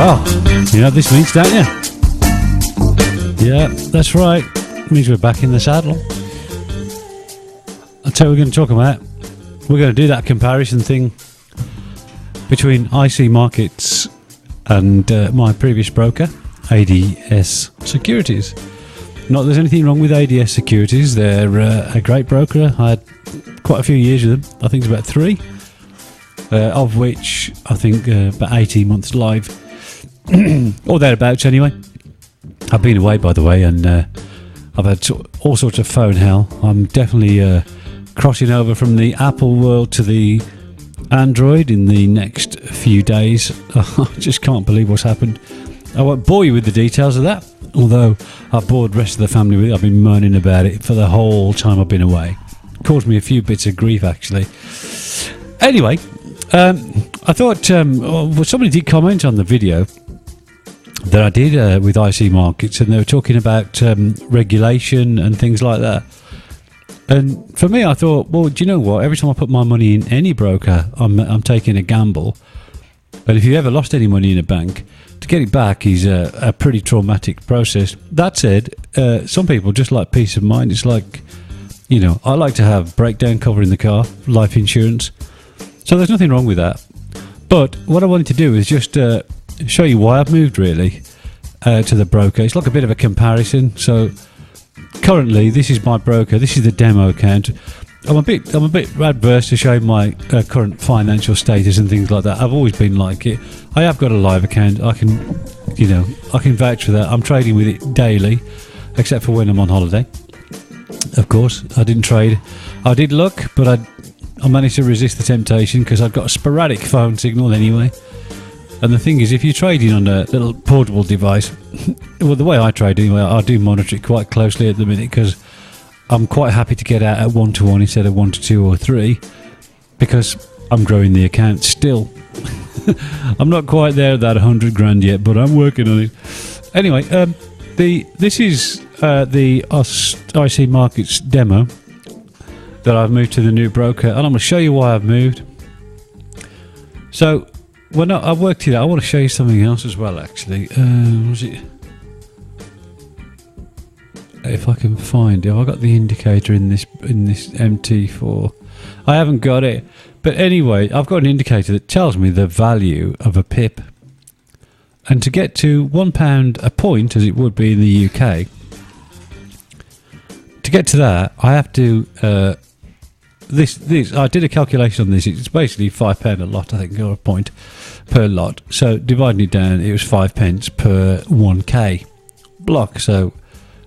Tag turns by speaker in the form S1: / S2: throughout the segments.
S1: Well, you know what this means, don't you? Yeah, that's right. It means we're back in the saddle. I'll tell you what we're going to talk about. We're going to do that comparison thing between IC Markets and my previous broker, ADS Securities. Not that there's anything wrong with ADS Securities. They're a great broker. I had quite a few years with them. I think it's about 3, of which I think about 18 months live. Or thereabouts anyway. I've been away, by the way, and I've had all sorts of phone hell. I'm definitely crossing over from the Apple world to the Android in the next few days. I just can't believe what's happened. I won't bore you with the details of that, although I've bored the rest of the family with it. I've been moaning about it for the whole time I've been away. It caused me a few bits of grief, actually. Anyway, I thought somebody did comment on the video that I did with IC Markets, and they were talking about regulation and things like that. And for me, I thought, well, do you know what? Every time I put my money in any broker, I'm taking a gamble. But if you ever lost any money in a bank, to get it back is a pretty traumatic process. That said, some people just like peace of mind. It's like, you know, I like to have breakdown cover in the car, life insurance. So there's nothing wrong with that. But what I wanted to do is just show you why I've moved, really, to the broker. It's like a bit of a comparison. So currently, this is my broker. This is the demo account. I'm a bit adverse to showing my current financial status and things like that. I've always been like it. I have got a live account. I can vouch for that. I'm trading with it daily, except for when I'm on holiday. Of course, I didn't trade. I did look, but I managed to resist the temptation because I've got a sporadic phone signal anyway. And the thing is, if you're trading on a little portable device, well, the way I trade anyway, I do monitor it quite closely at the minute because I'm quite happy to get out at 1-to-1 instead of 1-to-2 or 3 because I'm growing the account still. I'm not quite there at that 100 grand yet, but I'm working on it. Anyway, this is the IC Markets demo that I've moved to the new broker, and I'm going to show you why I've moved. So when I worked it out, I want to show you something else as well, actually. Was it? If I can find it, I've got the indicator in this MT4. I haven't got it, but anyway, I've got an indicator that tells me the value of a pip. And to get to £1 a point, as it would be in the UK, to get to that, I have to. I did a calculation on this. It's basically £5 a lot, I think, or a point per lot. So dividing it down, it was 5 pence per 1k block. So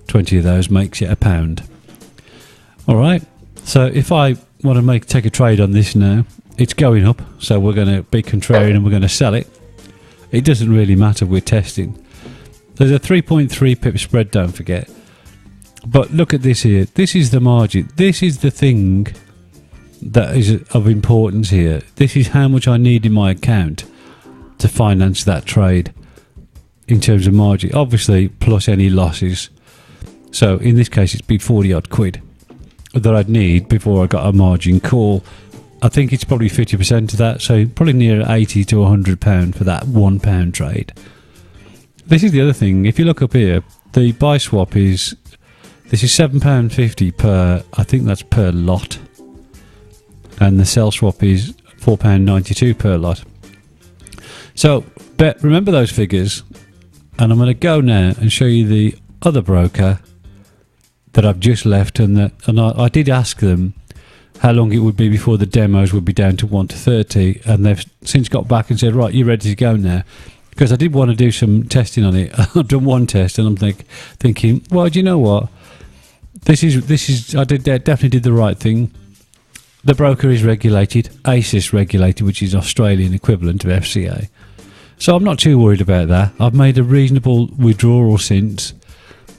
S1: 20 of those makes it £1. All right. So if I want to take a trade on this now, it's going up. So we're going to be contrarian and we're going to sell it. It doesn't really matter. We're testing. There's a 3.3 pip spread. Don't forget. But look at this here. This is the margin. This is the thing that is of importance here. This is how much I need in my account to finance that trade in terms of margin, obviously plus any losses. So in this case, it's been 40 odd quid that I'd need before I got a margin call. I think it's probably 50% of that, so probably near 80 to £100 for that £1 trade. This is the other thing. If you look up here, the buy swap is £7.50 per, I think that's per lot. And the sell swap is £4.92 per lot. So, but remember those figures, and I'm going to go now and show you the other broker that I've just left, and I did ask them how long it would be before the demos would be down to 1-to-30, and they've since got back and said, right, you're ready to go now, because I did want to do some testing on it. I've done one test, and I'm thinking, well, do you know what? This is I definitely did the right thing. The broker is regulated, ASIS regulated, which is Australian equivalent of FCA. So I'm not too worried about that. I've made a reasonable withdrawal since.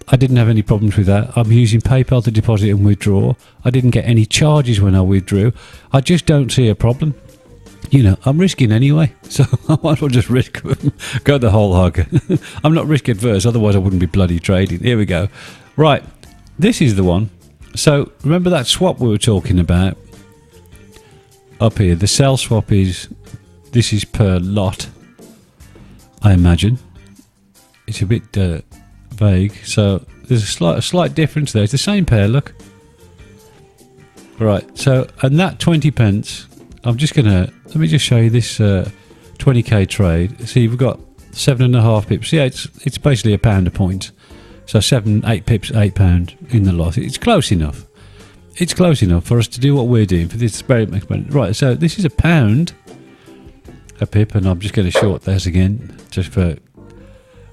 S1: I didn't have any problems with that. I'm using PayPal to deposit and withdraw. I didn't get any charges when I withdrew. I just don't see a problem. You know, I'm risking anyway, so I might as well just risk, go the whole hog. I'm not risk adverse, otherwise I wouldn't be bloody trading. Here we go. Right, this is the one. So remember that swap we were talking about? Up here, the sell swap this is per lot. I imagine. It's a bit vague, so there's a slight difference there. It's the same pair, look. Right, so, and that 20 pence, I'm just gonna, let me just show you this 20k trade. See, we've got 7.5 pips. Yeah, it's basically £1 a point. So 8 pips, £8 in the loss. It's close enough. It's close enough for us to do what we're doing for this experiment. Right, so this is £1 a pip, and I'm just going to short this again, just for...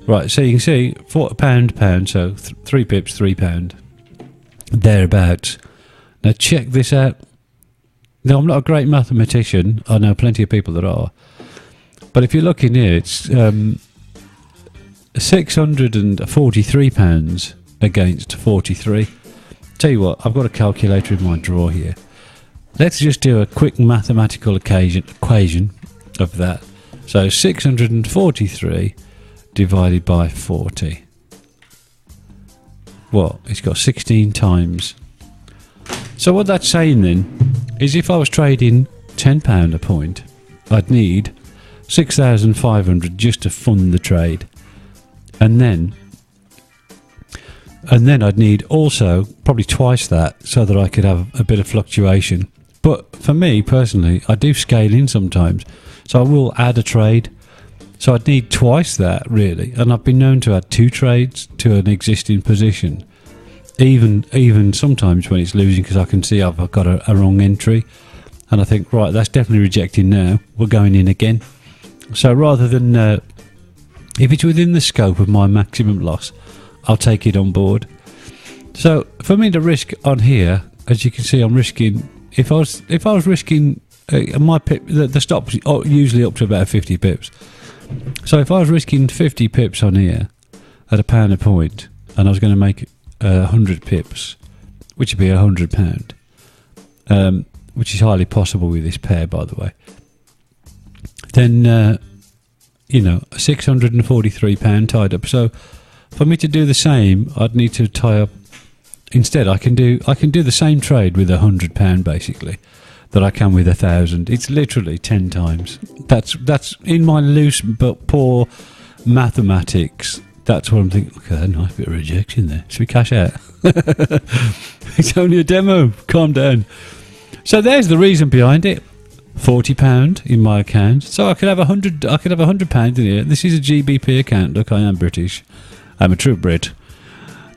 S1: Right, so you can see, £1, so 3 pips, £3, thereabouts. Now check this out. Now, I'm not a great mathematician. I know plenty of people that are. But if you're looking here, it's £643 against 43. Tell you what, I've got a calculator in my drawer here. Let's just do a quick mathematical equation of that. So 643 divided by 40. What? It's got 16 times. So what that's saying then is if I was trading £10 a point, I'd need 6,500 just to fund the trade. And then I'd need also probably twice that so that I could have a bit of fluctuation. But for me personally, I do scale in sometimes. So I will add a trade. So I'd need twice that really. And I've been known to add 2 trades to an existing position. Even sometimes when it's losing, because I can see I've got a wrong entry. And I think, right, that's definitely rejecting now. We're going in again. So rather than, if it's within the scope of my maximum loss, I'll take it on board. So for me, the risk on here, as you can see, I'm risking. If I was risking my pip, the stop's usually up to about 50 pips. So if I was risking 50 pips on here at £1 a point, and I was going to make 100 pips, which would be £100, which is highly possible with this pair, by the way. Then you know, £643 tied up. So for me to do the same, I'd need to tie up. Instead, I can do the same trade with £100 basically that I can with 1,000. It's literally 10 times. That's in my loose but poor mathematics. That's what I'm thinking. Okay, a nice bit of rejection there. Should we cash out? It's only a demo. Calm down. So there's the reason behind it. £40 in my account. So I could have £100. I could have £100 in here. This is a GBP account. Look, I am British. I'm a true Brit.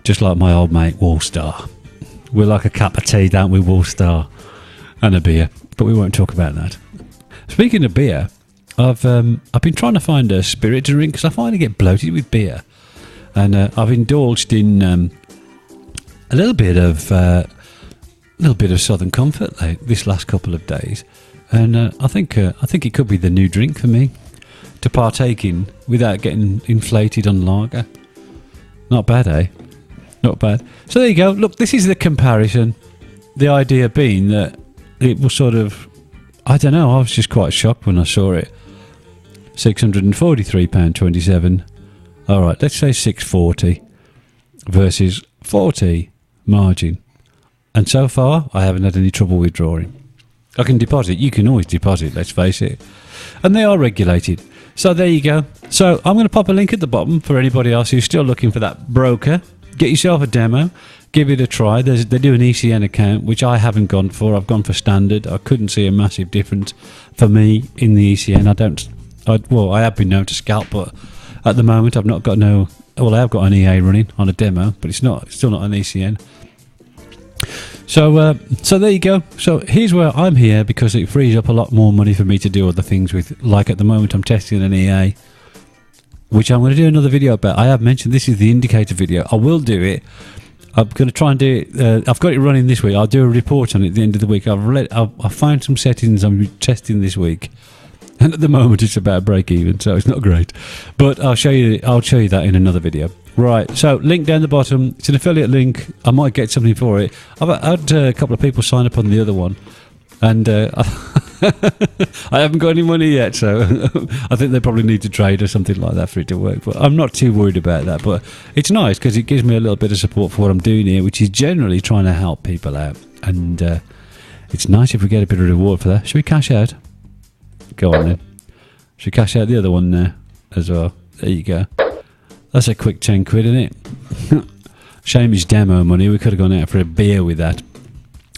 S1: Just like my old mate Wallstar. We're like a cup of tea, don't we, Wallstar? And a beer. But we won't talk about that. Speaking of beer, I've been trying to find a spirit to drink because I finally get bloated with beer, and I've indulged in a little bit of Southern Comfort this last couple of days, and I think it could be the new drink for me to partake in without getting inflated on lager. Not bad, eh? Not bad. So there you go. Look, this is the comparison. The idea being that it was sort of, I don't know, I was just quite shocked when I saw it. £643.27. Alright, let's say 640 versus 40 margin. And so far, I haven't had any trouble withdrawing. I can deposit. You can always deposit, let's face it. And they are regulated. So there you go. So I'm going to pop a link at the bottom for anybody else who's still looking for that broker. Get yourself a demo. Give it a try. They do an ECN account, which I haven't gone for. I've gone for standard. I couldn't see a massive difference for me in the ECN. I have been known to scalp, but at the moment I've not got I have got an EA running on a demo, but it's still not an ECN. So there you go. So here's where I'm here because it frees up a lot more money for me to do other things with. Like at the moment I'm testing an EA, which I'm going to do another video about. I have mentioned this is the indicator video. I will do it. I'm going to try and do it. I've got it running this week. I'll do a report on it at the end of the week. I've found some settings I'm testing this week, and at the moment it's about break even, so it's not great. But I'll show you that in another video. Right. So link down the bottom. It's an affiliate link. I might get something for it. I've had a couple of people sign up on the other one, and I haven't got any money yet, so I think they probably need to trade or something like that for it to work. But I'm not too worried about that. But it's nice because it gives me a little bit of support for what I'm doing here, which is generally trying to help people out. And it's nice if we get a bit of reward for that. Should we cash out? Go on then. Should we cash out the other one there as well? There you go. That's a quick 10 quid, isn't it? Shame it's demo money. We could have gone out for a beer with that.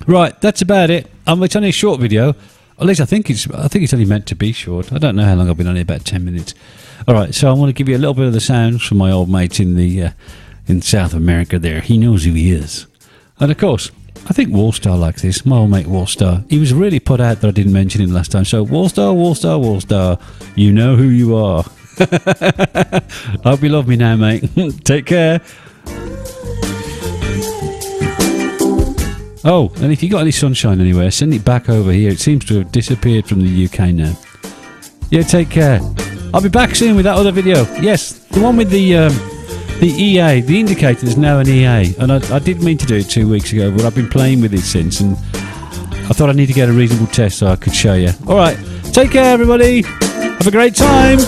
S1: Right, that's about it. It's only a short video. At least I think it's only meant to be short. I don't know how long I've been on here, about 10 minutes. All right, so I want to give you a little bit of the sounds from my old mate in South America there. He knows who he is. And of course, I think Wallstar likes this. My old mate Wallstar. He was really put out that I didn't mention him last time. So Wallstar, you know who you are. I hope you love me now, mate. Take care. Oh, and if you got any sunshine anywhere, send it back over here. It seems to have disappeared from the UK now. Yeah, take care. I'll be back soon with that other video. Yes, the one with the EA. The indicator is now an EA. And I did mean to do it 2 weeks ago, but I've been playing with it since. And I thought I need to get a reasonable test so I could show you. All right, take care, everybody. Have a great time.